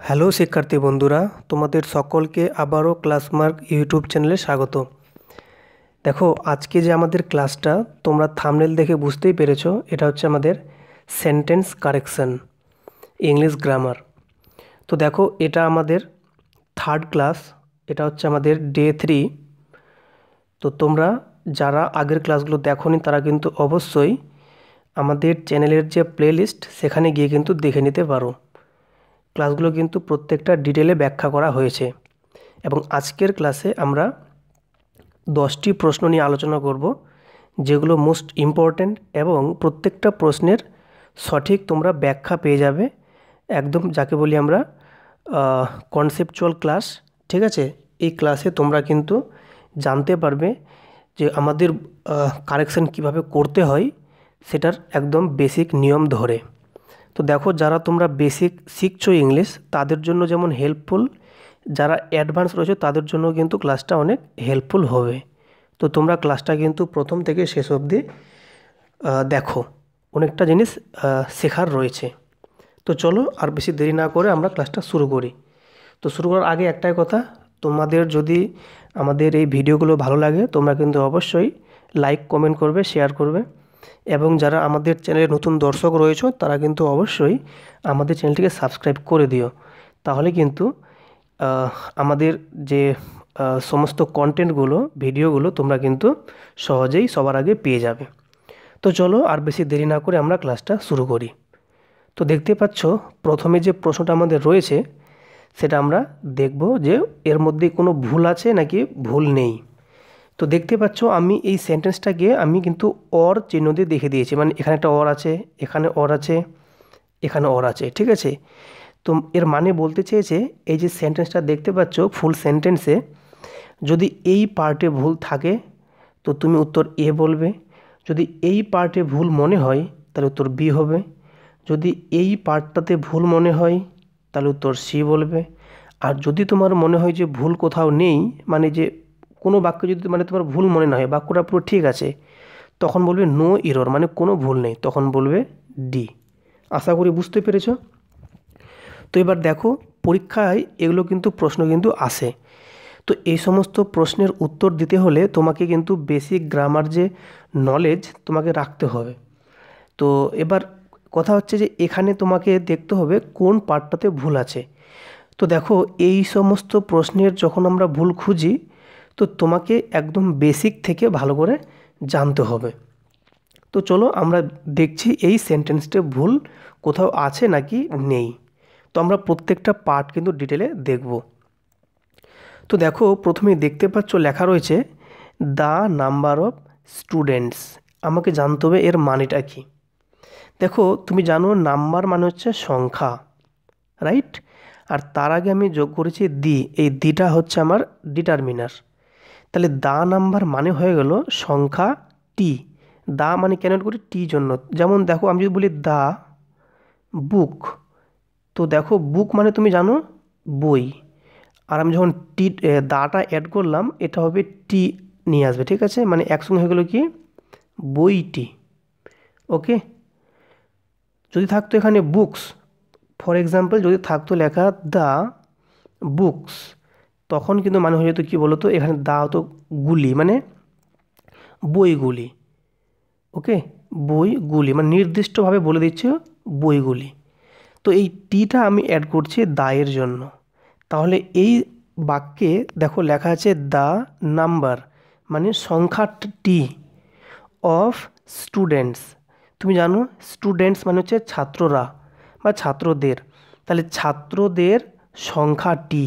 Hello শিক্ষার্থী বন্ধুরা, তোমাদের সকলকে আবারও ক্লাসমার্ক ইউটিউব চ্যানেলে স্বাগত। দেখো, আজকে যে আমাদের ক্লাসটা তোমরা থাম্বনেল দেখে বুঝতেই পেরেছো, এটা হচ্ছে আমাদের সেন্টেন্স কারেকশন, ইংলিশ গ্রামার। তো দেখো, এটা আমাদের থার্ড ক্লাস, এটা হচ্ছে আমাদের ডে 3। তো তোমরা যারা আগের ক্লাসগুলো দেখোনি তারা কিন্তু অবশ্যই আমাদের চ্যানেলের যে প্লেলিস্ট সেখানে গিয়ে কিন্তু দেখে নিতে পারো। ক্লাসগুলো কিন্তু প্রত্যেকটা ডিটেলে ব্যাখ্যা করা হয়েছে এবং আজকের ক্লাসে আমরা 10টি প্রশ্ন নিয়ে আলোচনা করব, যেগুলো মোস্ট ইম্পর্ট্যান্ট এবং প্রত্যেকটা প্রশ্নের সঠিক তোমরা ব্যাখ্যা পেয়ে যাবে। একদম যাকে বলি আমরা কনসেপচুয়াল ক্লাস। ঠিক আছে, এই ক্লাসে তোমরা কিন্তু জানতে পারবে যে আমাদের কারেকশন কিভাবে করতে হয়, সেটার একদম বেসিক নিয়ম ধরে। তো দেখো, যারা তোমরা বেসিক শিখছো ইংলিশ, তাদের জন্য যেমন হেল্পফুল, যারা অ্যাডভান্স রয়েছে তাদের জন্য কিন্তু ক্লাসটা অনেক হেল্পফুল হবে। তো তোমরা ক্লাসটা কিন্তু প্রথম থেকে শেষ অবধি দেখো, অনেকটা জিনিস শেখার রয়েছে। তো চলো আর বেশি দেরি না করে আমরা ক্লাসটা শুরু করি। তো শুরু করার আগে একটাই কথা, তোমাদের যদি আমাদের এই ভিডিওগুলো ভালো লাগে তোমরা কিন্তু অবশ্যই লাইক, কমেন্ট করবে, শেয়ার করবে। এবং যারা আমাদের চ্যানেলে নতুন দর্শক রয়েছে তারা কিন্তু অবশ্যই আমাদের চ্যানেলটিকে সাবস্ক্রাইব করে দিও। তাহলে কিন্তু আমাদের যে সমস্ত কন্টেন্টগুলো, ভিডিওগুলো তোমরা কিন্তু সহজেই সবার আগে পেয়ে যাবে। তো চলো আর বেশি দেরি না করে আমরা ক্লাসটা শুরু করি। তো দেখতে পাচ্ছ, প্রথমে যে প্রশ্নটা আমাদের রয়েছে সেটা আমরা দেখব যে এর মধ্যে কোনো ভুল আছে নাকি ভুল নেই। তো দেখতে পাচ্ছ, আমি এই সেন্টেন্সটাকে আমি কিন্তু অর চিহ্ন দিয়ে দেখে দিয়েছি। মানে এখানে একটা অর আছে, এখানে অর আছে, এখানে অর আছে। ঠিক আছে, তো এর মানে বলতে চেয়েছে, এই যে সেন্টেন্সটা দেখতে পাচ্ছ ফুল সেন্টেন্সে যদি এই পার্টে ভুল থাকে তো তুমি উত্তর এ বলবে। যদি এই পার্টে ভুল মনে হয় তাহলে উত্তর বি হবে। যদি এই পার্টটাতে ভুল মনে হয় তাহলে উত্তর সি বলবে। আর যদি তোমার মনে হয় যে ভুল কোথাও নেই, মানে যে কোনো বাক্য যদি মানে তোমার ভুল মনে না হয়, বাক্যটা পুরো ঠিক আছে, তখন বলবে নো এরর, মানে কোনো ভুল নেই, তখন বলবে ডি। আশা করি বুঝতে পেরেছো। তো এবার দেখো, পরীক্ষায় এগুলো কিন্তু প্রশ্ন কিন্তু আসে। তো এই সমস্ত প্রশ্নের উত্তর দিতে হলে তোমাকে কিন্তু বেসিক গ্রামার যে নলেজ তোমাকে রাখতে হবে। তো এবার কথা হচ্ছে যে এখানে তোমাকে দেখতে হবে কোন পার্টটাতে ভুল আছে। তো দেখো, এই সমস্ত প্রশ্নের যখন আমরা ভুল খুঁজি তো তোমাকে একদম বেসিক থেকে ভালো করে জানতে হবে। তো চলো আমরা দেখছি এই সেন্টেন্সটা ভুল কোথাও আছে নাকি নেই। তো আমরা প্রত্যেকটা পার্ট কিন্তু ডিটেলে দেখব। তো দেখো, প্রথমেই দেখতে পাচ্ছ লেখা রয়েছে দ্য নাম্বার অফ স্টুডেন্টস। আমাকে জানতে হবে এর মানেটা কি। দেখো, তুমি জানো নাম্বার মানে হচ্ছে সংখ্যা, রাইট? আর তার আগে আমি যোগ করেছি দি, এই দিটা হচ্ছে আমার ডিটারমিনার। তাহলে দা নাম্বার মানে হয়ে গেল সংখ্যা টি। দা মানে কেন করি? টি জন্য। যেমন দেখো, আমি যদি বলি দা বুক, তো দেখো বুক মানে তুমি জানো বই। আর আমি যখন টি দাটা অ্যাড করলাম, এটা হবে টি নিয়ে আসবে। ঠিক আছে, মানে একসঙ্গে হয়ে গেলো কি বইটি। ওকে, যদি থাকতো এখানে বুকস, ফর এক্সাম্পল যদি থাকতো লেখা দ্য বুকস, তখন কিন্তু মানে হয়ে যেত কী বলো তো, এখানে দা হতো গুলি, মানে বইগুলি। ওকে, বইগুলি মানে নির্দিষ্টভাবে বলে দিচ্ছে বইগুলি। তো এই টিটা আমি অ্যাড করছি দায়ের জন্য। তাহলে এই বাক্যে দেখো লেখা আছে দ্য নাম্বার, মানে সংখ্যা টি অফ স্টুডেন্টস। তুমি জানো স্টুডেন্টস মানে হচ্ছে ছাত্ররা বা ছাত্রদের। তাহলে ছাত্রদের সংখ্যা টি।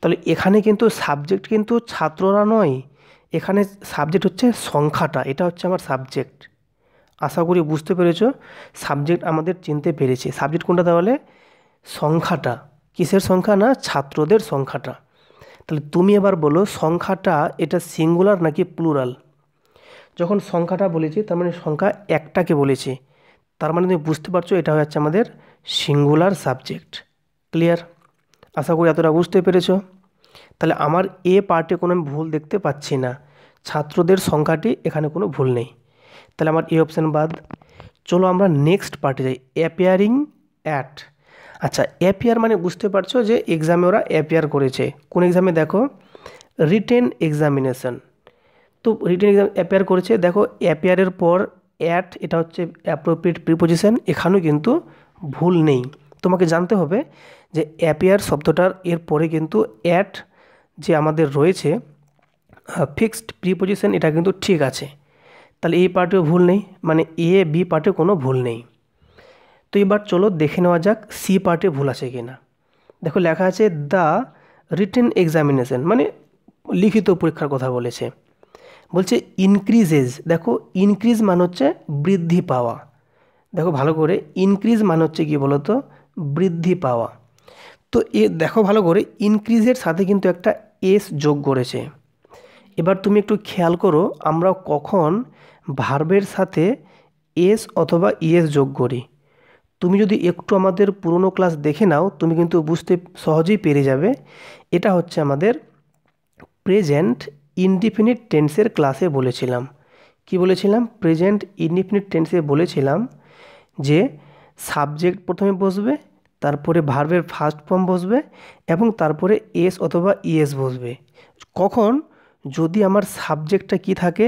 তাহলে এখানে কিন্তু সাবজেক্ট কিন্তু ছাত্ররা নয়, এখানে সাবজেক্ট হচ্ছে সংখ্যাটা, এটা হচ্ছে আমার সাবজেক্ট। আশা করি বুঝতে পেরেছো। সাবজেক্ট আমাদের চিনতে পেরেছি। সাবজেক্ট কোনটা? তাহলে সংখ্যাটা। কিসের সংখ্যা? না, ছাত্রদের সংখ্যাটা। তাহলে তুমি এবার বলো সংখ্যাটা এটা সিঙ্গুলার নাকি প্লুরাল? যখন সংখ্যাটা বলেছি তার মানে সংখ্যা একটাকে বলেছি, তার মানে তুমি বুঝতে পারছো এটা হচ্ছে আমাদের সিঙ্গুলার সাবজেক্ট। ক্লিয়ার? আশা করি এতটা বুঝতে পেরেছো। তাহলে আমার এ পার্টে কোনো আমি ভুল দেখতে পাচ্ছি না, ছাত্রদের সংখ্যাটি এখানে কোনো ভুল নেই। তাহলে আমার এ অপশান বাদ। চলো আমরা নেক্সট পার্টে যাই, অ্যাপিয়ারিং অ্যাট। আচ্ছা, অ্যাপিয়ার মানে বুঝতে পারছো যে এক্সামে ওরা অ্যাপিয়ার করেছে। কোন এক্সামে দেখো, রিটেন এক্সামিনেশন। তো রিটেন এক্সাম অ্যাপিয়ার করেছে, দেখো অ্যাপিয়ারের পর অ্যাট, এটা হচ্ছে অ্যাপ্রোপ্রিয়েট প্রিপোজিশন, এখানেও কিন্তু ভুল নেই। তোমাকে জানতে হবে যে অ্যাপিয়ার শব্দটার এর পরে কিন্তু অ্যাট যে আমাদের রয়েছে ফিক্সড প্রিপোজিশন, এটা কিন্তু ঠিক আছে। তাহলে এই পার্টেও ভুল নেই, মানে এ বি পার্টে কোনো ভুল নেই। তো এবার চলো দেখে নেওয়া যাক সি পার্টে ভুল আছে কি না। দেখো লেখা আছে দ্য রিটেন এক্সামিনেশন, মানে লিখিত পরীক্ষার কথা বলেছে। বলছে ইনক্রিজেজ, দেখো ইনক্রিজ মানে হচ্ছে বৃদ্ধি পাওয়া। দেখো ভালো করে, ইনক্রিজ মানে হচ্ছে কি বলো তো, বৃদ্ধি পাওয়া। তো এ দেখো ভালো করে, ইনক্রিজের সাথে কিন্তু একটা এস যোগ করেছে। এবার তুমি একটু খেয়াল করো, আমরা কখন ভার্বের সাথে এস অথবা ইএস যোগ করি। তুমি যদি একটু আমাদের পুরনো ক্লাস দেখে নাও, তুমি কিন্তু বুঝতে সহজেই পেরে যাবে। এটা হচ্ছে আমাদের প্রেজেন্ট ইনডিফিনিট টেন্সের ক্লাসে বলেছিলাম। কি বলেছিলাম? প্রেজেন্ট ইনডিফিনিট টেন্সে বলেছিলাম যে সাবজেক্ট প্রথমে বসবে, তারপরে ভার্বের ফার্স্ট ফর্ম বসবে এবং তারপরে এস অথবা ইএস বসবে। কখন? যদি আমার সাবজেক্টটা কি থাকে,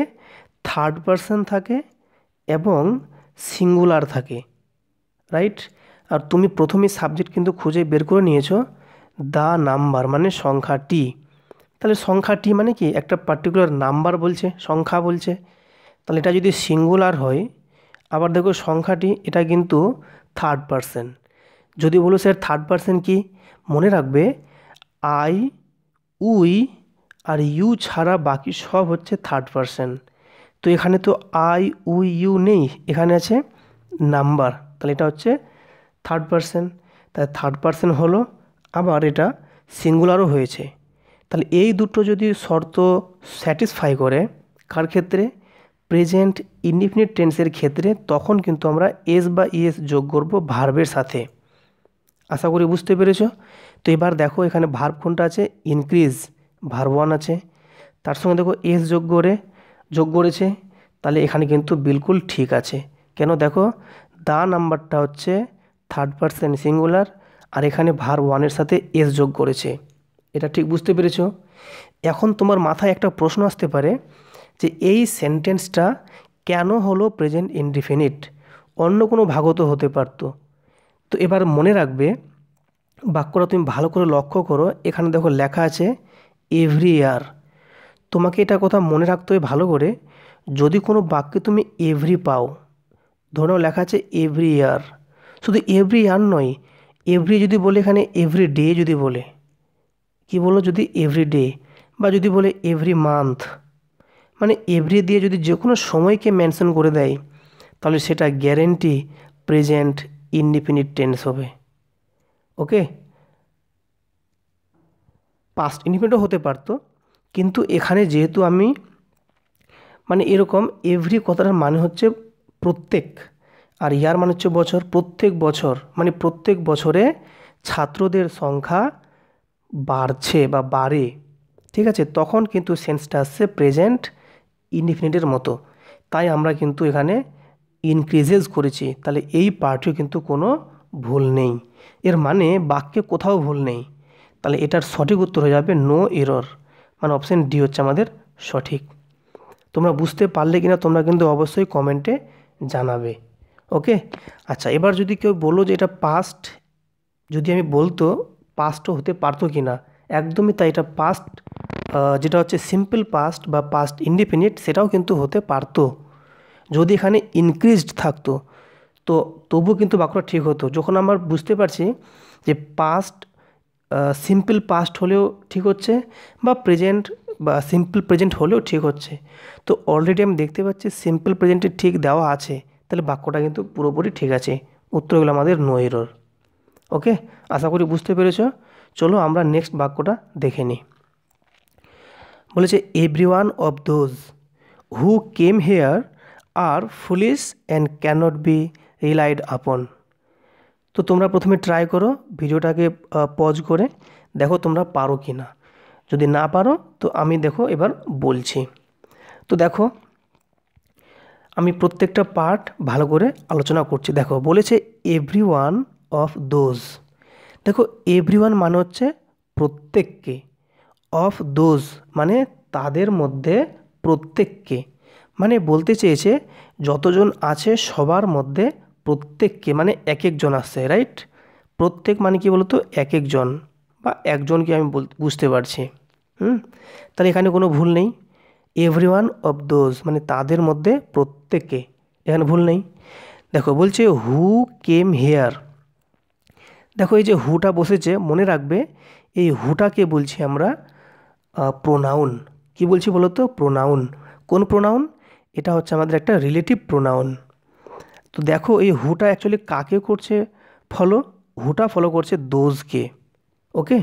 থার্ড পারসন থাকে এবং সিঙ্গুলার থাকে, রাইট? আর তুমি প্রথমেই সাবজেক্ট কিন্তু খুঁজে বের করে নিয়েছো, দ্য নাম্বার মানে সংখ্যাটি। তাহলে সংখ্যাটি মানে কি, একটা পার্টিকুলার নাম্বার বলছে, সংখ্যা বলছে। তাহলে এটা যদি সিঙ্গুলার হয়, আবার দেখো সংখ্যাটি এটা কিন্তু থার্ড পারসন। যদি বলো স্যার থার্ড পারসন কি, মনে রাখবে আই, উই আর ইউ ছাড়া বাকি সব হচ্ছে থার্ড পারসন। তো এখানে তো আই, উই, ইউ নেই, এখানে আছে নাম্বার, তাহলে এটা হচ্ছে থার্ড পারসন। তাই থার্ড পারসন হলো, আবার এটা সিঙ্গুলারও হয়েছে। তাহলে এই দুটো যদি শর্ত স্যাটিসফাই করে, কার ক্ষেত্রে? প্রেজেন্ট ইনডিফিনিট টেন্সের ক্ষেত্রে, তখন কিন্তু আমরা এস বা ইএস যোগ করব ভার্বের সাথে। আশা করি বুঝতে পেরেছো। তো এবার দেখো এখানে ভার্ব কোনটা আছে, ইনক্রিজ, ভার্ব ওয়ান আছে, তার সঙ্গে দেখো এস যোগ করেছে, তাহলে এখানে কিন্তু বিলকুল ঠিক আছে। কেন? দেখো দা নাম্বারটা হচ্ছে থার্ড পারসন সিঙ্গুলার, আর এখানে ভার্ব ওয়ানের সাথে এস যোগ করেছে। এটা ঠিক বুঝতে পেরেছো। এখন তোমার মাথায় একটা প্রশ্ন আসতে পারে যে এই সেন্টেন্সটা কেন হলো প্রেজেন্ট ইনডিফিনিট, অন্য কোনো ভাগও তো হতে পারতো। তো এবার মনে রাখবে, বাক্যটা তুমি ভালো করে লক্ষ্য করো, এখানে দেখো লেখা আছে এভরি ইয়ার। তোমাকে এটা কথা মনে রাখতে হবে ভালো করে, যদি কোনো বাক্যে তুমি এভরি পাও, ধরো লেখা আছে এভরি ইয়ার, শুধু এভরি ইয়ার নয়, এভরি যদি বলে এখানে এভরি ডে যদি বলে, কি বলো, যদি এভরি ডে বা যদি বলে এভরি মান্থ, মানে এভরি দিয়ে যদি যে কোনো সময়কে মেনশন করে দেয়, তাহলে সেটা গ্যারেন্টি প্রেজেন্ট ইনডিফিনিট টেন্স হবে। ওকে, পাস্ট ইনডিফিনিটও হতে পারতো, কিন্তু এখানে যেহেতু আমি মানে এরকম, এভরি কথাটার মানে হচ্ছে প্রত্যেক, আর ইয়ার মানে হচ্ছে বছর, প্রত্যেক বছর মানে প্রত্যেক বছরে ছাত্রদের সংখ্যা বাড়ছে বা বাড়ে, ঠিক আছে, তখন কিন্তু সেন্সটা আসছে প্রেজেন্ট ইনডিফিনিটের মতো। তাই আমরা কিন্তু এখানে ইনক্রিজেস করেছি, তাহলে এই পার্টেও কিন্তু কোনো ভুল নেই, এর মানে বাক্যে কোথাও ভুল নেই। তাহলে এটার সঠিক উত্তর হয়ে যাবে নো এরর, মানে অপশান ডি হচ্ছে আমাদের সঠিক। তোমরা বুঝতে পারলে কিনা তোমরা কিন্তু অবশ্যই কমেন্টে জানাবে। ওকে, আচ্ছা, এবার যদি কেউ বলো যে এটা পাস্ট, যদি আমি বলতো পাস্টও হতে পারতো কি না, একদমই তাই, এটা পাস্ট, যেটা হচ্ছে সিম্পল পাস্ট বা পাস্ট ইনডিফিনিট, সেটাও কিন্তু হতে পারতো যদি এখানে ইনক্রিজড থাকতো। তো তবু কিন্তু বাক্যটা ঠিক হতো। যখন আমরা বুঝতে পারছি যে পাস্ট সিম্পল পাস্ট হলেও ঠিক হচ্ছে, বা প্রেজেন্ট বা সিম্পল প্রেজেন্ট হলেও ঠিক হচ্ছে, তো অলরেডি আমি দেখতে পাচ্ছি সিম্পল প্রেজেন্টে ঠিক দেওয়া আছে, তাহলে বাক্যটা কিন্তু পুরোপুরি ঠিক আছে। উত্তর হলো আমাদের নো এরর। ওকে, আশা করি বুঝতে পেরেছো। চলো আমরা নেক্সট বাক্যটা দেখে নিই। বলেছে every one of those who came here are foolish and cannot be relied upon. তো তোমরা প্রথমে ট্রাই করো, ভিডিওটাকে পজ করে দেখো তোমরা পারো কি না। যদি না পারো তো আমি দেখো এবার বলছি। তো দেখো আমি প্রত্যেকটা পার্ট ভালো করে আলোচনা করছি। দেখো বলেছে এভরি ওয়ান অফ দোজ, দেখো এভরিওয়ান মানে হচ্ছে প্রত্যেককে, অফ দোজ মানে তাদের মধ্যে প্রত্যেককে, মানে বলতে চেয়েছে যতজন আছে সবার মধ্যে প্রত্যেককে মানে এক একজন আসছে, রাইট? প্রত্যেক মানে কি বলতো এক একজন বা একজনকে আমি বুঝতে পারছি। হুম, তাহলে এখানে কোনো ভুল নেই। এভরিওয়ান অফ দোজ মানে তাদের মধ্যে প্রত্যেকে, এখানে ভুল নেই। দেখো বলছে হু কেম হেয়ার। দেখো এই যে হুটা বসেছে, মনে রাখবে এই হুটাকে বলছি আমরা প্রোনাউন। কি বলছি বলো তো? প্রোনাউন। কোন প্রোনাউন? এটা হচ্ছে আমাদের একটা রিলেটিভ প্রোনাউন। তো দেখো এই হুটা অ্যাকচুয়ালি কাকে করছে ফলো? হুটা ফলো করছে দোজকে। ওকে,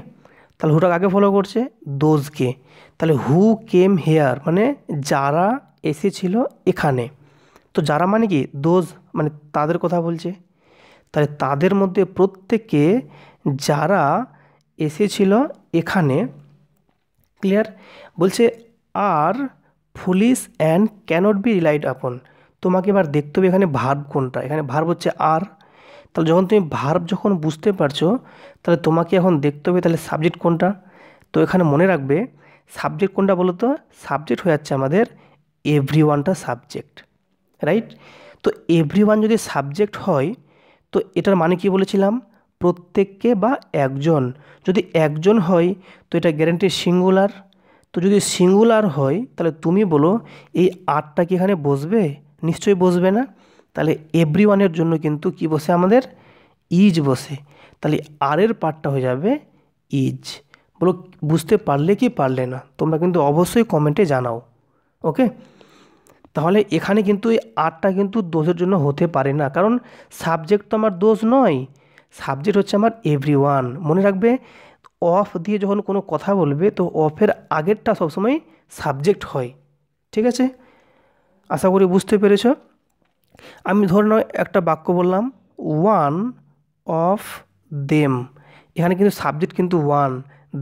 তাহলে হুটা কাকে ফলো করছে? দোজকে। তাহলে হু কেম হেয়ার মানে যারা এসেছিল এখানে। তো যারা মানে কি? দোজ, মানে তাদের কথা বলছে। তাহলে তাদের মধ্যে প্রত্যেকে যারা এসেছিল এখানে, ক্লিয়ার? বলছে আর foolish and cannot be relied upon. তোমাকে এবার দেখতে হবে এখানে ভার্ব কোনটা। এখানে ভার্ব হচ্ছে আর। তাহলে যখন তুমি ভার্ব যখন বুঝতে পারছো, তাহলে তোমাকে এখন দেখতে হবে তাহলে সাবজেক্ট কোনটা। তো এখানে মনে রাখবে সাবজেক্ট কোনটা বলো তো? সাবজেক্ট হয়ে যাচ্ছে আমাদের এভরিওয়ানটা সাবজেক্ট, রাইট? তো এভরিওয়ান যদি সাবজেক্ট হয়, তো এটার মানে কি বলেছিলাম? প্রত্যেককে বা একজন। যদি একজন হয় তো এটা গ্যারান্টি সিঙ্গুলার। তো যদি সিঙ্গুলার হয় তাহলে তুমি বলো এই আরটা কি এখানে বসবে? নিশ্চয়ই বসবে না। তাহলে এভরিওয়ানের জন্য কিন্তু কি বসে আমাদের? ইজ বসে। তাহলে আরের পার্টটা হয়ে যাবে ইজ। বলো বুঝতে পারলে কি পারলে না? তোমরা কিন্তু অবশ্যই কমেন্টে জানাও। ওকে, তাহলে এখানে কিন্তু এই আরটা কিন্তু দোষের জন্য হতে পারে না, কারণ সাবজেক্ট তো আমার দোষ নয়। সাবজেক্ট হচ্ছে আমার এভরিওয়ান। মনে রাখবে অফ দিয়ে যখন কোনো কথা বলবে তো অফের আগেরটা সবসময় সাবজেক্ট হয়। ঠিক আছে, আশা করি বুঝতে পেরেছ। আমি ধরে নাও একটা বাক্য বললাম, ওয়ান অফ দেম। এখানে কিন্তু সাবজেক্ট কিন্তু ওয়ান,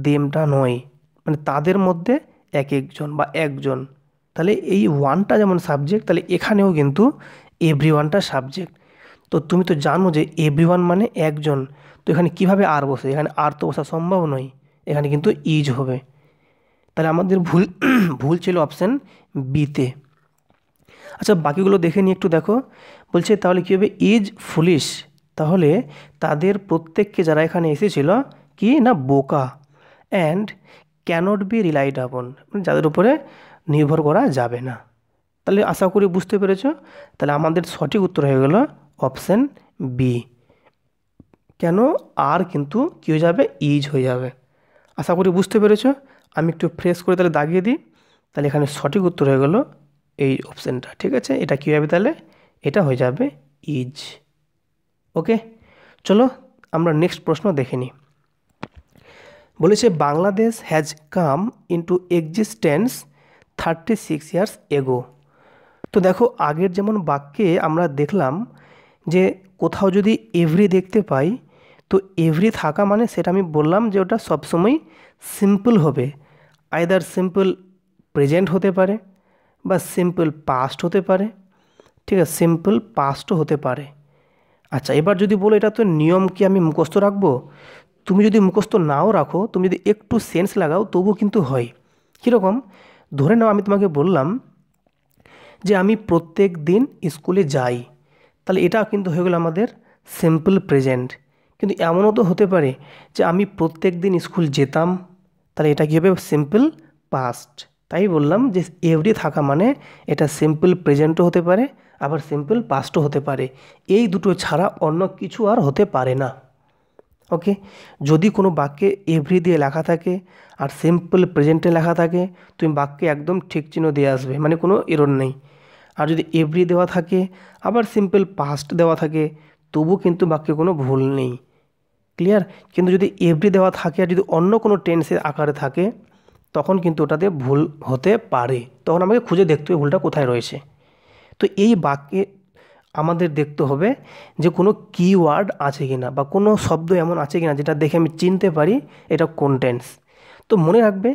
দেমটা নয়, মানে তাদের মধ্যে এক একজন বা একজন। তাহলে এই ওয়ানটা যেমন সাবজেক্ট, তাহলে এখানেও কিন্তু এভরিওয়ানটা সাবজেক্ট। তো তুমি তো জানো যে এভরিওয়ান মানে একজন। তো এখানে কিভাবে আর বসে? এখানে আর তো বসা সম্ভব নয়, এখানে কিন্তু ইজ হবে। তাহলে আমাদের ভুল ভুল ছিল অপশান বিতে। আচ্ছা বাকিগুলো দেখে নিই একটু, দেখো বলছে তাহলে কী হবে? Is foolish. তাহলে তাদের প্রত্যেককে যারা এখানে এসেছিল কি না? বোকা। অ্যান্ড ক্যানট বি রিলাইড আপন মানে যাদের উপরে নির্ভর করা যাবে না। তাহলে আশা করি বুঝতে পেরেছো। তাহলে আমাদের সঠিক উত্তর হয়ে গেল অপশান বি। কেন? আর কিন্তু কী হয়ে যাবে? ইজ হয়ে যাবে। আশা করি বুঝতে পেরেছো। আমি একটু ফ্রেশ করে তাহলে দাগিয়ে দিই। তাহলে এখানে সঠিক উত্তর হয়ে গেল এই অপশানটা। ঠিক আছে, এটা কী হবে তাহলে? এটা হয়ে যাবে ইজ। ওকে, চলো আমরা নেক্সট প্রশ্ন দেখে নিই। বলেছে Bangladesh has come into existence 36 years ago. তো দেখো আগের যেমন বাক্যে আমরা দেখলাম যে কোথাও যদি এভরি দেখতে পাই, তো এভরি থাকা মানে সেটা আমি বললাম যে ওটা সবসময় সিম্পল হবে। আইদার সিম্পল প্রেজেন্ট হতে পারে বা সিম্পল পাস্ট হতে পারে। ঠিক আছে, সিম্পল পাস্টও হতে পারে। আচ্ছা এবার যদি বলো এটা তো নিয়ম কি আমি মুখস্থ রাখবো? তুমি যদি মুখস্থ নাও রাখো, তুমি যদি একটু সেন্স লাগাও তবুও কিন্তু হয়। কীরকম? ধরে নাও আমি তোমাকে বললাম যে আমি প্রত্যেক দিন স্কুলে যাই, তাহলে এটা কিন্তু হয়ে গেল আমাদের সিম্পল প্রেজেন্ট। কিন্তু এমনও তো হতে পারে যে আমি প্রত্যেক দিন স্কুল যেতাম, তাহলে এটা কী হবে? Simple past. তাই বললাম যে এভরি থাকা মানে এটা সিম্পল প্রেজেন্টও হতে পারে আবার সিম্পল পাস্টও হতে পারে। এই দুটো ছাড়া অন্য কিছু আর হতে পারে না। ওকে, যদি কোনো বাক্যে এভরি দিয়ে লেখা থাকে আর সিম্পল প্রেজেন্টে লেখা থাকে, তুমি বাক্যে একদম ঠিক চিহ্ন দিয়ে আসবে, মানে কোনো এরর নেই। আর যদি এভরি দেওয়া থাকে আবার সিম্পল পাস্ট দেওয়া থাকে, তবু কিন্তু বাক্যে কোনো ভুল নেই। ক্লিয়ার? কিন্তু যদি এভরি দেওয়া থাকে আর যদি অন্য কোনো টেন্সের আকারে থাকে, তখন কিন্তু ওটাতে ভুল হতে পারে। তখন আমাকে খুঁজে দেখতে হবে ভুলটা কোথায় রয়েছে। তো এই বাক্যে আমাদের দেখতে হবে যে কোনো কিওয়ার্ড আছে কি না বা কোনো শব্দ এমন আছে কি না যেটা দেখে আমি চিনতে পারি এটা কোন টেন্স। তো মনে রাখবে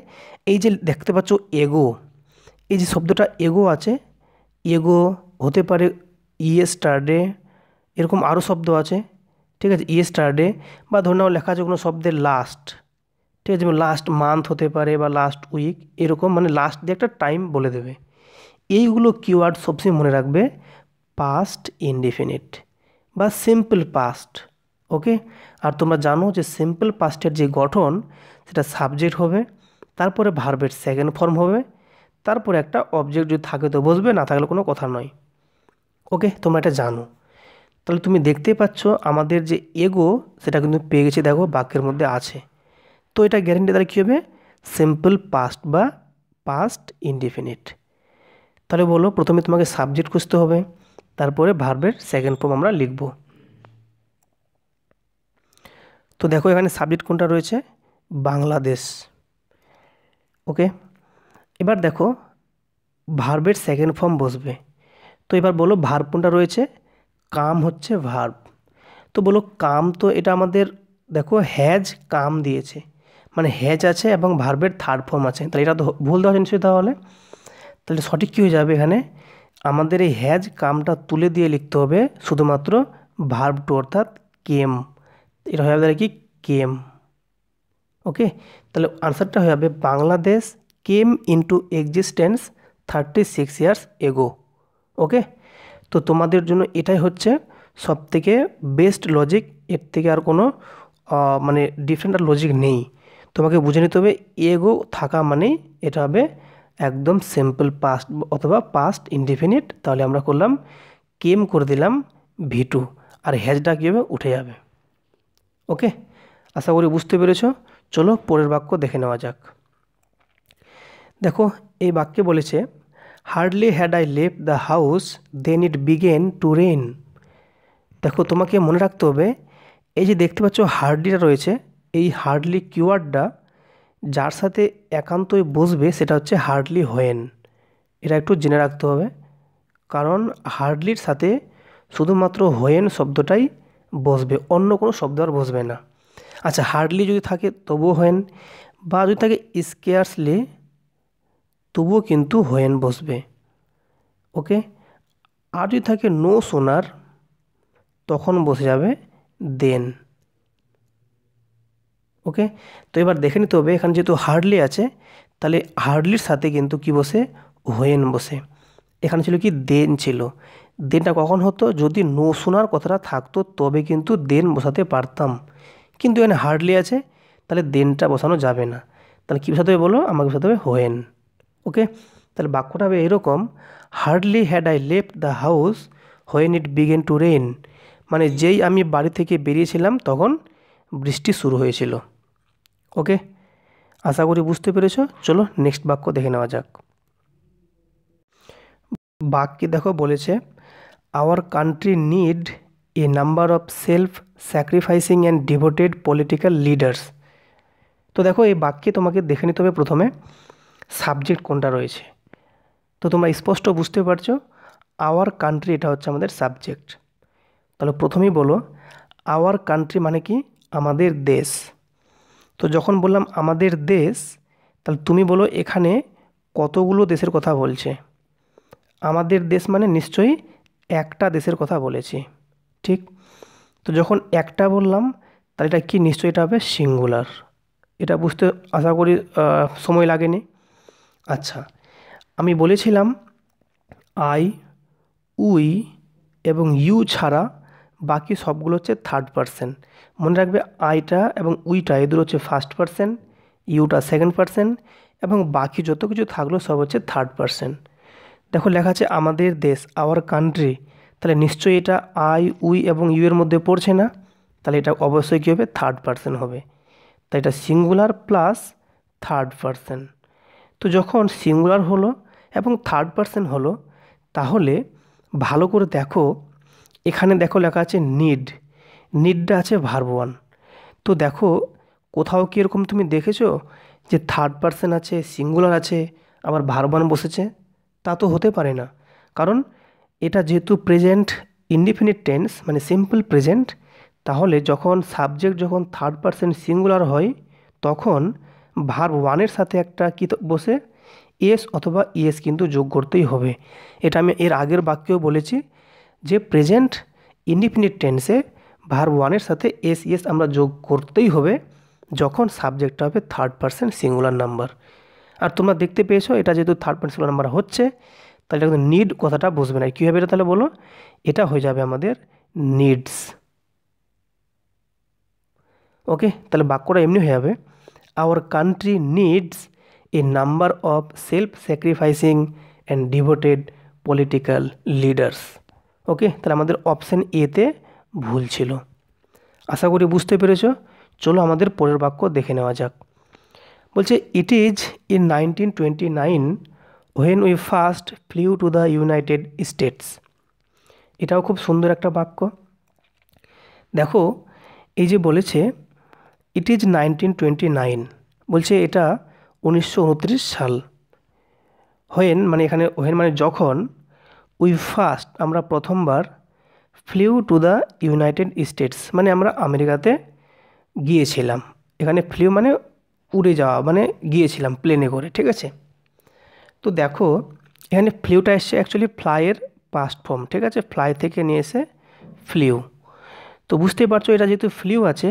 এই যে দেখতে পাচ্ছ এগো, এই যে শব্দটা এগো আছে, এগো হতে পারে ইয়েস্টারডে, এরকম আরও শব্দ আছে। ঠিক আছে, ইয়েস্টারডে বা ধরে নাও লেখা আছে কোনো শব্দের লাস্ট, ঠিক আছে, যেমন লাস্ট মান্থ হতে পারে বা লাস্ট উইক, এরকম মানে লাস্ট দিয়ে একটা টাইম বলে দেবে। এইগুলো কিওয়ার্ড সবসময় মনে রাখবে পাস্ট ইনডেফিনিট বা সিম্পল পাস্ট। ওকে, আর তোমরা জানো যে সিম্পল পাস্টের যে গঠন সেটা সাবজেক্ট হবে, তারপরে ভার্বের সেকেন্ড ফর্ম হবে, তারপরে একটা অবজেক্ট যদি থাকে তো বসবে, না থাকলে কোনো কথা নয়। ওকে, তোমরা এটা জানো। তাহলে তুমি দেখতেই পাচ্ছ আমাদের যে এগো সেটা কিন্তু পেয়ে গেছি, দেখো বাক্যের মধ্যে আছে। তো এটা গ্যারেন্টি দ্বারা কী হবে, সিম্পল পাস্ট বা পাস্ট ইনডেফিনিট। তাহলে বলো, প্রথমে তোমাকে সাবজেক্ট খুঁজতে হবে, তারপরে ভার্বের সেকেন্ড ফর্ম আমরা লিখব। তো দেখো এখানে সাবজেক্ট কোনটা রয়েছে, বাংলাদেশ। ওকে, এবার দেখো ভার্বের সেকেন্ড ফর্ম বসবে। তো এবার বলো ভার্ব কোনটা রয়েছে, কাম হচ্ছে ভার্ব। তো বলো কাম, তো এটা আমাদের দেখো হ্যাজ কাম দিয়েছে, মানে হ্যাজ আছে এবং ভার্বের থার্ড ফর্ম আছে, তাহলে এটা তো ভুল দেওয়া নিশ্চয়ই। তাহলে সঠিক কী হয়ে যাবে, এখানে আমাদের এই হ্যাজ কামটা তুলে দিয়ে লিখতে হবে শুধুমাত্র ভার্ব টু, অর্থাৎ কেম। এটা হয়ে যাবে কি কেম। ওকে, তাহলে আনসারটা হয়ে যাবে Bangladesh came into existence 36 years ago. Okay, তো তোমাদের জন্য এটাই হচ্ছে সবথেকে বেস্ট লজিক, এর থেকে আর কোনো মানে ডিফারেন্ট আর লজিক নেই। তোমাকে বুঝে নিতে হবে এগো থাকা মানেই এটা হবে একদম সিম্পল পাস্ট অথবা পাস্ট ইনডিফিনিট। তাহলে আমরা করলাম কেম করে দিলাম V2, আর হ্যাজটা কী হবে, উঠে যাবে। ওকে, আশা করি বুঝতে পেরেছো। চলো পরের বাক্য দেখে নেওয়া যাক। দেখো এই বাক্যে বলেছে hardly had I left the house then it began to rain. দেখো তোমাকে মনে রাখতে হবে, এই যে দেখতে পাচ্ছ হার্ডলিটা রয়েছে, এই হার্ডলি কিওয়ার্ডটা যার সাথে একান্তই বসবে সেটা হচ্ছে হার্ডলি হোয়েন। এটা একটু জেনে রাখতে হবে, কারণ হার্ডলির সাথে শুধুমাত্র হোয়েন শব্দটাই বসবে, অন্য কোনো শব্দ আর বসবে না। আচ্ছা, হার্ডলি যদি থাকে তবুও হোয়েন, বা যদি থাকে স্কেয়ার্সলি তবুও কিন্তু হোয়েন বসবে। ওকে, আর যদি থাকে নো সোনার তখন বসে যাবে দেন। ওকে, তো এবার দেখে নিতে হবে এখানে যেহেতু হার্ডলি আছে, তাহলে হার্ডলির সাথে কিন্তু কি বসে, হোয়েন বসে। এখানে ছিল কি দেন ছিল, দেনটা কখন হতো, যদি নো সোনার কথাটা থাকতো তবে কিন্তু দেন বসাতে পারতাম, কিন্তু এখানে হার্ডলি আছে তাহলে দেনটা বসানো যাবে না। তাহলে কী বসাতে হবে বলো, আমাকে বসাতে হবে হোয়েন। ওকে, তাহলে বাক্যটা হবে এরকম, hardly had I left the house when it began to rain, মানে যেই আমি বাড়ি থেকে বেরিয়েছিলাম তখন বৃষ্টি শুরু হয়েছিল। ওকে, আশা করি বুঝতে পেরেছ। চলো নেক্সট বাক্য দেখে নেওয়া যাক। বাক্যে দেখো বলেছে our country need a number of self sacrificing and devoted political leaders. তো দেখো এই বাক্যে তোমাকে দেখে নিতে হবে প্রথমে সাবজেক্ট কোনটা রয়েছে। তো তোমরা স্পষ্ট বুঝতে পারছো আওয়ার কান্ট্রি এটা হচ্ছে আমাদের সাবজেক্ট। তাহলে প্রথমেই বলো আওয়ার কান্ট্রি মানে কি, আমাদের দেশ। তো যখন বললাম আমাদের দেশ, তাহলে তুমি বলো এখানে কতগুলো দেশের কথা বলছে। আমাদের দেশ মানে নিশ্চয়ই একটা দেশের কথা বলেছি, ঠিক। তো যখন একটা বললাম তাহলে এটা কি, নিশ্চয়ই এটা হবে সিঙ্গুলার। এটা বুঝতে আশা করি সময় লাগেনি। আচ্ছা, আমি বলেছিলাম আই, উই এবং ইউ ছাড়া বাকি সবগুলো হচ্ছে থার্ড পারসন। মনে রাখবে আইটা এবং উইটা এদের হচ্ছে ফার্স্ট পারসন, ইউটা সেকেন্ড পারসন এবং বাকি যত কিছু থাকলো সব হচ্ছে থার্ড পারসন। দেখো লেখা আছে আমাদের দেশ, আওয়ার কান্ট্রি, তাহলে নিশ্চয়ই এটা আই, উই এবং ইউ এর মধ্যে পড়ছে না, তাহলে এটা অবশ্যই কী হবে, থার্ড পারসন হবে। তাই এটা সিঙ্গুলার প্লাস থার্ড পারসন। তো যখন সিঙ্গুলার হলো এবং থার্ড পারসন হলো, তাহলে ভালো করে দেখো এখানে দেখো লেখা আছে নিড, নিডটা আছে ভার্ব ওয়ান। তো দেখো কোথাও কি এরকম তুমি দেখেছো যে থার্ড পারসন আছে, সিঙ্গুলার আছে, আবার ভার্ব ওয়ান বসেছে? তা তো হতে পারে না, কারণ এটা যেহেতু প্রেজেন্ট ইনডিফিনিট টেন্স মানে সিম্পল প্রেজেন্ট, তাহলে যখন সাবজেক্ট যখন থার্ড পারসন সিঙ্গুলার হয় তখন ভার্ব ওয়ানের সাথে একটা কি বসে, এস অথবা ইএস কিন্তু যোগ করতেই হবে। এটা আমি এর আগের বাক্যেও বলেছি যে প্রেজেন্ট ইনডিফিনিট টেন্সে ভার্ব ওয়ানের সাথে এস ইয়েস আমরা যোগ করতেই হবে যখন সাবজেক্টটা হবে থার্ড পারসন সিঙ্গুলার নাম্বার। আর তোমরা দেখতে পেয়েছো এটা যেহেতু থার্ড পারসন সিঙ্গুলার নাম্বার হচ্ছে, তাহলে এটা কিন্তু নিড কথাটা বসবে না। কী হবে এটা তাহলে বলো? এটা হয়ে যাবে আমাদের নিডস। ওকে, তাহলে বাক্যটা এমনি হয়ে যাবে, our country needs a number of self sacrificing and devoted political leaders. Okay, তাহলে আমাদের অপশান এতে ভুল ছিল। আশা করি বুঝতে পেরেছ। চলো আমাদের পরের বাক্য দেখে নেওয়া যাক। বলছে it is in 1929 when we first flew to the United States। এটাও খুব সুন্দর একটা বাক্য। দেখো এই যে বলেছে ইট ইজ 1929, বলছে এটা 1929 সাল। হোয়েন মানে এখানে হোয়েন মানে যখন, উই ফার্স্ট আমরা প্রথমবার, flew to the United States মানে আমরা আমেরিকাতে গিয়েছিলাম। এখানে ফ্লিউ মানে উড়ে যাওয়া, মানে গিয়েছিলাম প্লেনে করে, ঠিক আছে। তো দেখো এখানে ফ্লিউটা এসছে অ্যাকচুয়ালি ফ্লাইয়ের পাস্ট ফর্ম, ঠিক আছে, ফ্লাই থেকে নিয়ে এসে ফ্লিউ। তো বুঝতেই পারছো এটা যেহেতু ফ্লিউ আছে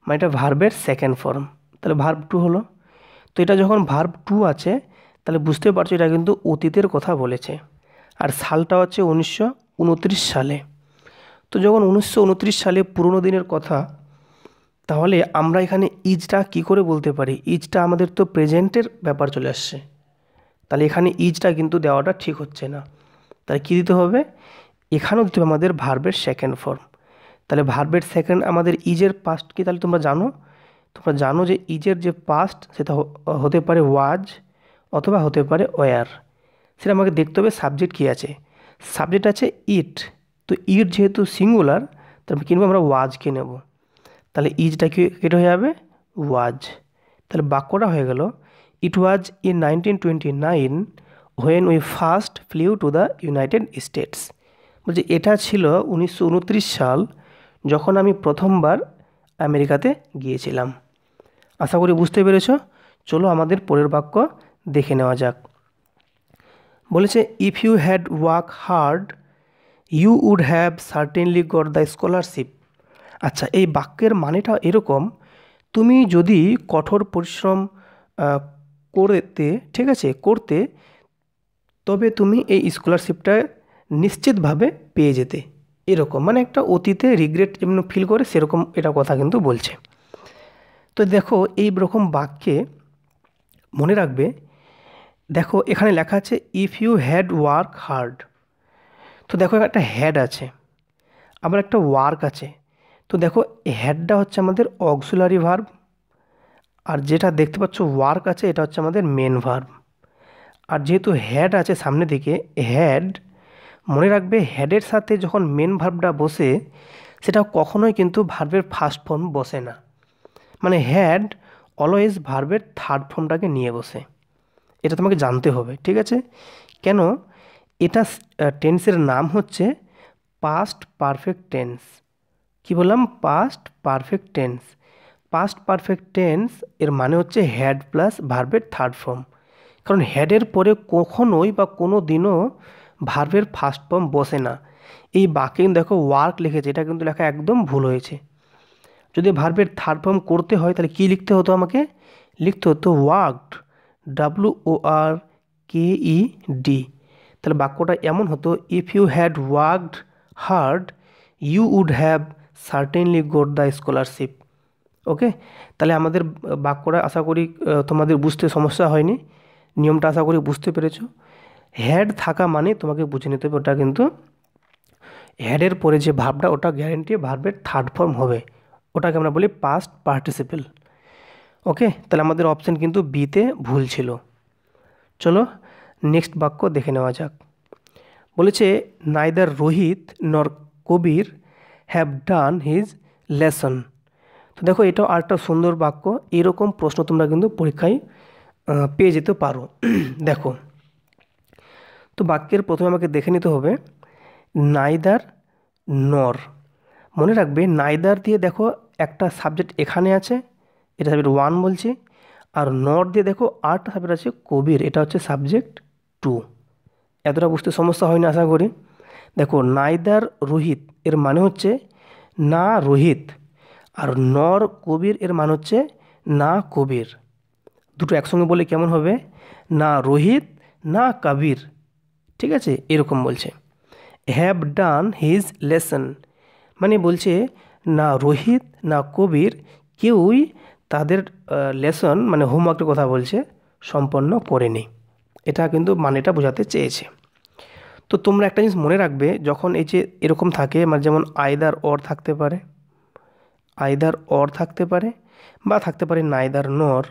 মানে এটা ভার্বের সেকেন্ড ফর্ম, তাহলে ভার্ব টু হলো। তো এটা যখন ভার্ব টু আছে তাহলে বুঝতে পারছো এটা কিন্তু অতীতের কথা বলেছে। আর সালটা হচ্ছে 1929 সালে। তো যখন 1929 সালে পুরোনো দিনের কথা, তাহলে আমরা এখানে ইজটা কি করে বলতে পারি? ইজটা আমাদের তো প্রেজেন্টের ব্যাপার চলে আসছে, তাহলে এখানে ইজটা কিন্তু দেওয়াটা ঠিক হচ্ছে না। তাহলে কী দিতে হবে? এখানেও দিতে হবে আমাদের ভার্বের সেকেন্ড ফর্ম। তাহলে ভার্বের সেকেন্ড আমাদের ইজের পাস্ট কি তাহলে তোমরা জানো যে ইজের যে পাস্ট সেটা হতে পারে ওয়াজ অথবা হতে পারে ওয়ার। সেটা আমাকে দেখতে হবে সাবজেক্ট কী আছে। সাবজেক্ট আছে ইট, তো ইট যেহেতু সিঙ্গুলার তারপর কিনবো আমরা ওয়াজকে নেব, তাহলে ইজটা কি কেটে হয়ে যাবে ওয়াজ। তাহলে বাক্যটা হয়ে গেল it was in 1929 when we first flew to the United States. বলছে এটা ছিল 1929 সাল যখন আমি প্রথমবার আমেরিকাতে গিয়েছিলাম। আশা করি বুঝতে পেরেছ। চলো আমাদের পরের বাক্য দেখে নেওয়া যাক। বলেছে if you had work hard you would have certainly got the scholarship. আচ্ছা, এই বাক্যের মানেটা এরকম, তুমি যদি কঠোর পরিশ্রম করতে, ঠিক আছে, করতে, তবে তুমি এই স্কলারশিপটা নিশ্চিতভাবে পেয়ে যেতে। এরকম মানে একটা অতীতে রিগ্রেট যেমন ফিল করে সেরকম এটা কথা কিন্তু বলছে। তো দেখো এই রকম বাক্যে মনে রাখবে, দেখো এখানে লেখা আছে if you had work hard. তো দেখো একটা হ্যাড আছে, আবার একটা ওয়ার্ক আছে। তো দেখো হ্যাডটা হচ্ছে আমাদের অক্সিলারি ভার্ব, আর যেটা দেখতে পাচ্ছ ওয়ার্ক আছে এটা হচ্ছে আমাদের মেন ভার্ব। আর যেহেতু হ্যাড আছে সামনের দিকে, হ্যাড মনে রাখবে হ্যাডের সাথে যখন মেন ভার্বটা বসে সেটা কখনোই কিন্তু ভার্বের ফার্স্ট ফর্ম বসে না, মানে হ্যাড অলওয়েজ ভার্বের থার্ড ফর্মটাকে নিয়ে বসে। এটা তোমাকে জানতে হবে, ঠিক আছে। কেন? এটা টেন্সের নাম হচ্ছে পাস্ট পারফেক্ট টেন্স। কি বললাম? Past perfect tense. Past perfect tense এর মানে হচ্ছে হ্যাড প্লাস ভার্বের থার্ড ফর্ম। কারণ হ্যাডের পরে কখনোই বা কোনো দিনও ভার্বের ফার্স্ট ফর্ম বসে না। এই বাক্যে দেখো ওয়ার্ক লিখেছে, এটা কিন্তু লেখা একদম ভুল হয়েছে। যদি ভার্বের থার্ড ফর্ম করতে হয় তাহলে কী লিখতে হতো? আমাকে লিখতে হতো ওয়ার্কড, WORKED। তাহলে বাক্যটা এমন হতো if you had worked hard you would have certainly got the scholarship. Okay, তাহলে আমাদের বাক্যটা আশা করি তোমাদের বুঝতে সমস্যা হয়নি, নিয়মটা আশা করি বুঝতে পেরেছো। হ্যাড থাকা মানে তোমাকে বুঝে নিতে হবে ওটা কিন্তু হ্যাডের পরে যে ভার্বটা ওটা গ্যারেন্টি ভার্বের থার্ড ফর্ম হবে, ওটাকে আমরা বলি পাস্ট পার্টিসিপেল। ওকে, তাহলে আমাদের অপশান কিন্তু বিতে ভুল ছিল। চলো নেক্সট বাক্য দেখে নেওয়া যাক। বলেছে নাইদার রোহিত নর কবির হ্যাভ ডান হিজ লেসন। তো দেখো এটাও আরেকটা সুন্দর বাক্য, এরকম প্রশ্ন তোমরা কিন্তু পরীক্ষায় পেয়ে যেতে পারো। দেখো তো বাক্যের প্রথমে আমাকে দেখে নিতে হবে নাইদার নর। মনে রাখবে নাইদার দিয়ে দেখো একটা সাবজেক্ট এখানে আছে, এটা সাবজেক্ট ওয়ান বলছি, আর নর দিয়ে দেখো আরেকটা সাবজেক্ট আছে কবির, এটা হচ্ছে সাবজেক্ট টু। এতটা বুঝতে সমস্যা হয়নি আশা করি। দেখো নাইদার রোহিত এর মানে হচ্ছে না রোহিত, আর নর কবির এর মান হচ্ছে না কবির। দুটো একসঙ্গে বলে কেমন হবে? না রোহিত না কবির, ঠিক আছে, এরকম বলছে। হ্যাভ ডান হিজ লেসন, মানে বলছে না রোহিত না কবির কেউই তাদের লেসন মানে হোমওয়ার্কের কথা বলছে সম্পন্ন করেনি। এটা কিন্তু মানেটা বোঝাতে চেয়েছে। তো তোমরা একটা জিনিস মনে রাখবে, যখন এই যে এরকম থাকে মানে যেমন আইদার অর থাকতে পারে, আইদার অর থাকতে পারে, বা থাকতে পারে নাইদার নর,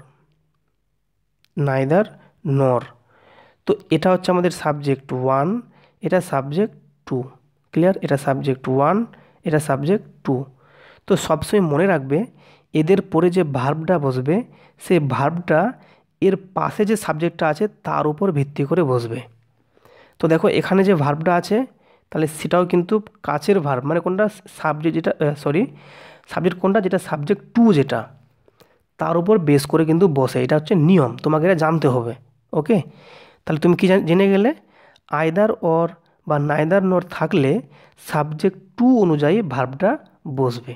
নাইদার নর। তো এটা হচ্ছে আমাদের সাবজেক্ট 1, এটা সাবজেক্ট 2, ক্লিয়ার? এটা সাবজেক্ট 1, এটা সাবজেক্ট 2। তো সবসময় মনে রাখবে এদের পরে যে ভার্বটা বসবে সেই ভার্বটা এর পাশে যে সাবজেক্টটা আছে তার উপর ভিত্তি করে বসবে। তো দেখো এখানে যে ভার্বটা আছে তাহলে সেটাও কিন্তু কাছের ভার্ব, মানে কোনটা সাবজেক্ট, যেটা সাবজেক্ট কোনটা, যেটা সাবজেক্ট 2 যেটা, তার উপর বেস করে কিন্তু বসে। এটা হচ্ছে নিয়ম, তোমাকে এটা জানতে হবে। ওকে, তাহলে তুমি কি জেনে গেলে? আইদার অর বা নাইদার নর থাকলে সাবজেক্ট 2 অনুযায়ী ভার্বটা বসবে।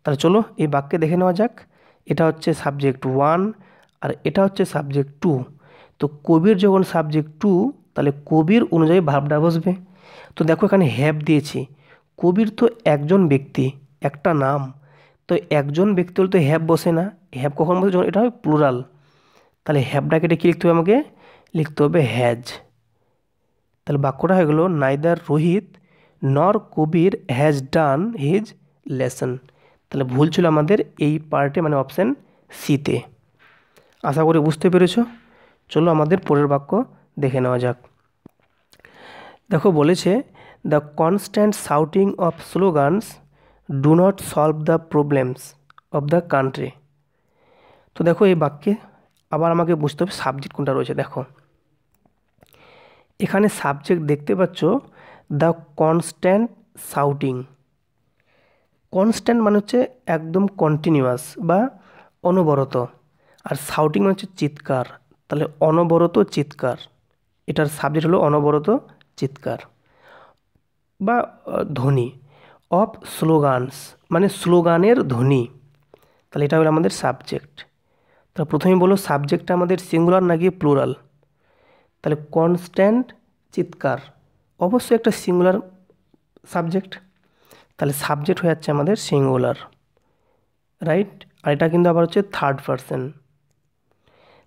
তাহলে চলো এই বাক্যে দেখে নেওয়া যাক। এটা হচ্ছে সাবজেক্ট 1 আর এটা হচ্ছে সাবজেক্ট 2। তো কবির যখন সাবজেক্ট 2 তাহলে কবির অনুযায়ী ভার্বটা বসবে। তো দেখো এখানে হ্যাভ দিয়েছি, কবির তো একজন ব্যক্তি, একটা নাম, তো একজন ব্যক্তি হলে তো হ্যাভ বসে না। হ্যাভ কখন বসে? যখন এটা হয় প্লুরাল। তাহলে হ্যাভটাকে এটা কী লিখতে হবে? আমাকে লিখতে হবে হ্যাজ। তাহলে বাক্যটা হয়ে গেল নাইদার রোহিত নর কবির হ্যাজ ডান হিজ লেসন। তাহলে ভুল ছিল আমাদের এই পার্টে, মানে অপশান সিতে। আশা করি বুঝতে পেরেছ। চলো আমাদের পরের বাক্য দেখে নেওয়া যাক। দেখো বলেছে the constant shouting of slogans do not solve the problems of the country. তো দেখো এই বাক্যে আবার আমাকে বুঝতে হবে সাবজেক্ট কোনটা রয়েছে। দেখো এখানে সাবজেক্ট দেখতে পাচ্ছ দ্য কনস্ট্যান্ট শাউটিং। কনস্ট্যান্ট মানে হচ্ছে একদম কন্টিনিউয়াস বা অনবরত, আর শাউটিং মানে হচ্ছে চিৎকার। তাহলে অনবরত চিৎকার, এটার সাবজেক্ট হলো অনবরত চিৎকার বা ধ্বনি। অফ স্লোগানস মানে স্লোগানের ধ্বনি, তাহলে এটা হলো আমাদের সাবজেক্ট। তাহলে প্রথমে বলো সাবজেক্টটা আমাদের সিঙ্গুলার নাকি প্লুরাল? তাহলে কনস্ট্যান্ট চিৎকার অবশ্যই একটা সিঙ্গুলার সাবজেক্ট, তাহলে সাবজেক্ট হয়ে যাচ্ছে আমাদের সিঙ্গুলার, রাইট? আর এটা কিন্তু আবার হচ্ছে থার্ড পারসন।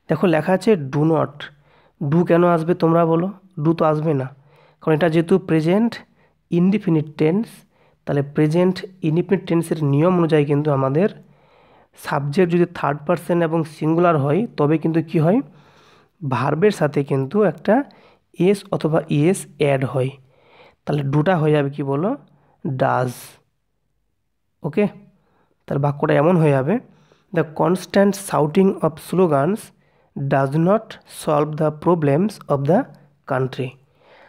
দেখো লেখা আছে ডু নট, ডু কেন আসবে তোমরা বলো? ডু তো আসবে না, কারণ এটা যেহেতু প্রেজেন্ট ইনডিফিনিট টেন্স, তাহলে প্রেজেন্ট ইনডিফিনিট টেন্সের নিয়ম অনুযায়ী কিন্তু আমাদের সাবজেক্ট যদি থার্ড পারসন এবং সিঙ্গুলার হয় তবে কিন্তু কি হয়, ভার্বের সাথে কিন্তু একটা এস অথবা ইএস অ্যাড হয়। তাহলে ডুটা হয়ে যাবে কি বলো? ডাজ। ওকে, তার বাক্যটা এমন হয়ে যাবে the constant shouting of slogans does not solve the problems of the country.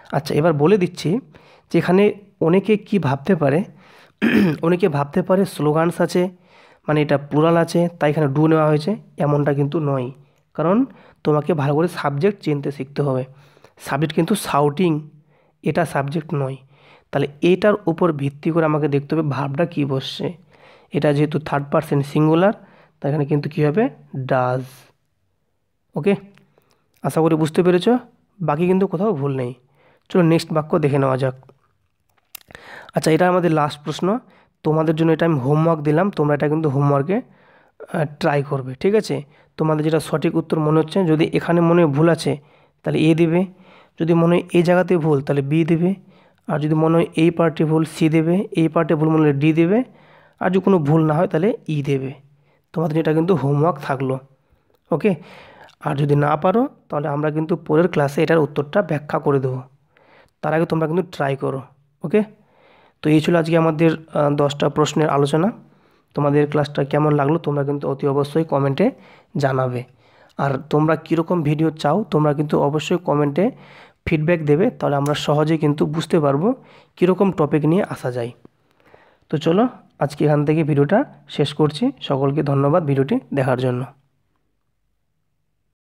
আচ্ছা এবার বলে দিচ্ছি যে এখানে অনেকে কি ভাবতে পারে, অনেকে ভাবতে পারে স্লোগানস আছে মানে এটা প্লুরাল আছে তাই এখানে ডু নেওয়া হয়েছে, এমনটা কিন্তু নয়। কারণ তোমাকে ভালো করে সাবজেক্ট চিনতে শিখতে হবে। সাবজেক্ট কিন্তু শাউটিং, এটা সাবজেক্ট নয়। তাহলে এটার উপর ভিত্তি করে আমাকে দেখতে হবে ভার্বটা কী বসছে। এটা যেহেতু থার্ড পারসন সিঙ্গুলার তাই এখানে কিন্তু কী হবে? ডাজ। ওকে, আশা করি বুঝতে পেরেছ, বাকি কিন্তু কোথাও ভুল নেই। চলো নেক্সট বাক্য দেখে নেওয়া যাক। আচ্ছা এটা আমাদের লাস্ট প্রশ্ন, তোমাদের জন্য এটা আমি হোমওয়ার্ক দিলাম, তোমরা এটা কিন্তু হোমওয়ার্কে ট্রাই করবে, ঠিক আছে? তোমাদের যেটা সঠিক উত্তর মনে হচ্ছে, যদি এখানে মনে হয় ভুল আছে তাহলে এ দেবে, যদি মনে হয় এই জায়গাতে ভুল তাহলে বি দেবে, আর যদি মনে হয় এই পার্টে ভুল সি দেবে, এই পার্টে ভুল মনে হলে ডি দেবে, আর যদি কোনো ভুল না হয় তাহলে ই দেবে। তোমাদের এটা কিন্তু হোমওয়ার্ক থাকলো। ওকে, আর যদি না পারো তাহলে আমরা কিন্তু পরের ক্লাসে এটার উত্তরটা ব্যাখ্যা করে দেবো, তার আগে তোমরা কিন্তু ট্রাই করো। ওকে, তো এই ছিল আজকে আমাদের 10টা প্রশ্নের আলোচনা। তোমাদের ক্লাসটা কেমন লাগলো তোমরা কিন্তু অতি অবশ্যই কমেন্টে জানাবে। আর তোমরা কীরকম ভিডিও চাও তোমরা কিন্তু অবশ্যই কমেন্টে ফিডব্যাক দেবে, তাহলে আমরা সহজে কিন্তু বুঝতে পারবো কীরকম টপিক নিয়ে আসা যায়। তো চলো আজকে এখান থেকে ভিডিওটা শেষ করছি। সকলকে ধন্যবাদ ভিডিওটি দেখার জন্য।